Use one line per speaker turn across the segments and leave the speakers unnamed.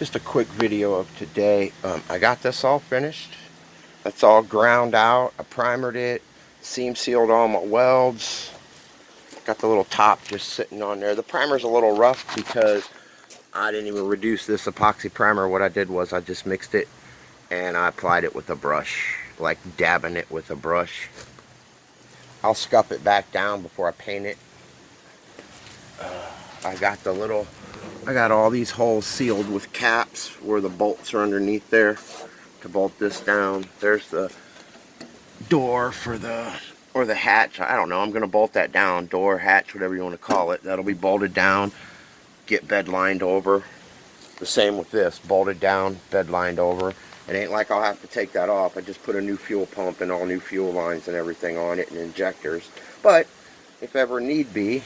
Just a quick video of today. I got this all finished. That's all ground out. I primered it, seam sealed all my welds. Got the little top just sitting on there. The primer's a little rough because I didn't even reduce this epoxy primer. What I did was I just mixed it and I applied it with a brush, like dabbing it with a brush. I'll scuff it back down before I paint it. I got all these holes sealed with caps where the bolts are underneath there to bolt this down. There's the door for or the hatch. I don't know. I'm going to bolt that down. Door, hatch, whatever you want to call it. That'll be bolted down, get bed lined over. The same with this. Bolted down, bed lined over. It ain't like I'll have to take that off. I just put a new fuel pump and all new fuel lines and everything on it and injectors. But if ever need be,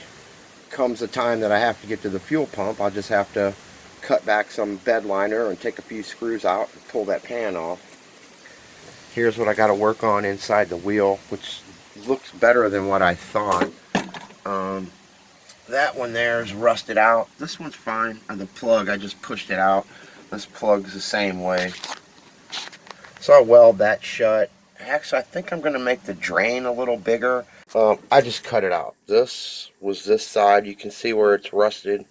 comes a time that I have to get to the fuel pump, I'll just have to cut back some bed liner and take a few screws out and pull that pan off. Here's what I got to work on inside the wheel, which looks better than what I thought. That one there is rusted out. This one's fine. The plug, I just pushed it out. This plug's the same way. So I weld that shut. Actually, I think I'm going to make the drain a little bigger. I just cut it out. This was this side. You can see where it's rusted.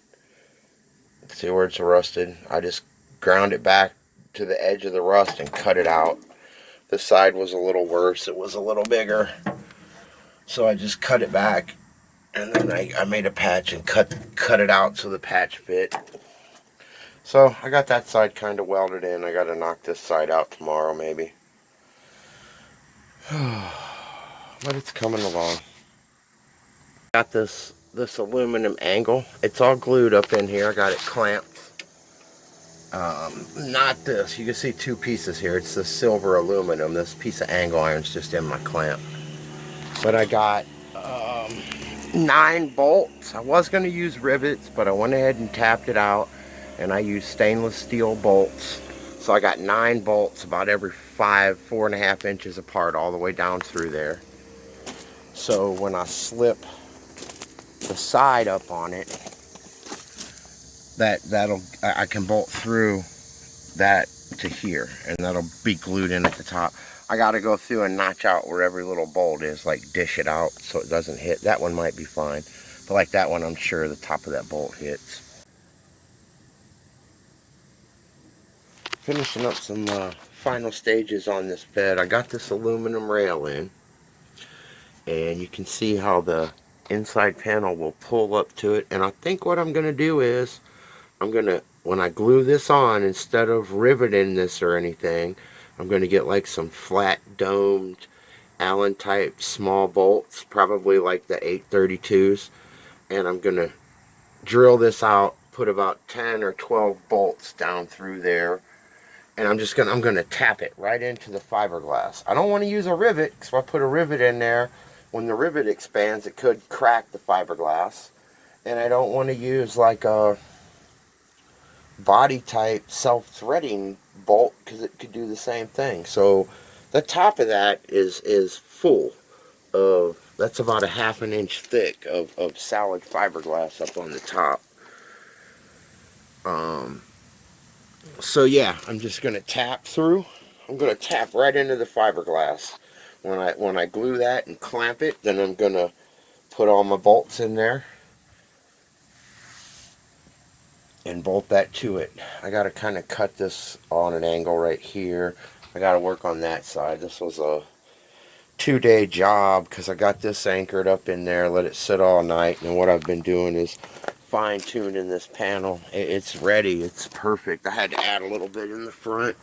See where it's rusted. I just ground it back to the edge of the rust and cut it out. This side was a little worse. It was a little bigger. So I just cut it back. And then I made a patch and cut it out so the patch fit. So I got that side kind of welded in. I got to knock this side out tomorrow maybe. But it's coming along. Got this aluminum angle. It's all glued up in here. I got it clamped. Not this. You can see two pieces here. It's the silver aluminum. This piece of angle iron's just in my clamp. But I got 9 bolts. I was going to use rivets, but I went ahead and tapped it out. And I used stainless steel bolts. So I got 9 bolts about every 4.5 inches apart all the way down through there. So when I slip the side up on it, I can bolt through that to here, and that'll be glued in at the top. I got to go through and notch out where every little bolt is, like dish it out so it doesn't hit. That one might be fine, but like that one, I'm sure the top of that bolt hits. Finishing up some final stages on this bed. I got this aluminum rail in, and you can see how the inside panel will pull up to it. And I think what I'm going to do is, when I glue this on, instead of riveting this or anything, I'm going to get like some flat domed Allen type small bolts, probably like the 832s, and I'm going to drill this out, put about 10 or 12 bolts down through there. And I'm going to tap it right into the fiberglass. I don't want to use a rivet, because if I put a rivet in there, when the rivet expands, it could crack the fiberglass. And I don't want to use like a body type self-threading bolt, because it could do the same thing. So the top of that is full of, that's about a 1/2 inch thick of solid fiberglass up on the top. So yeah, I'm just going to tap through. I'm going to tap right into the fiberglass. When I glue that and clamp it, then I'm going to put all my bolts in there and bolt that to it. I got to kind of cut this on an angle right here. I got to work on that side. This was a 2-day job because I got this anchored up in there, let it sit all night, and what I've been doing is fine-tuning this panel. It's ready. It's perfect. I had to add a little bit in the front.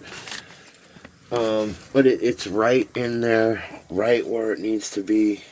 But it's right in there, right where it needs to be.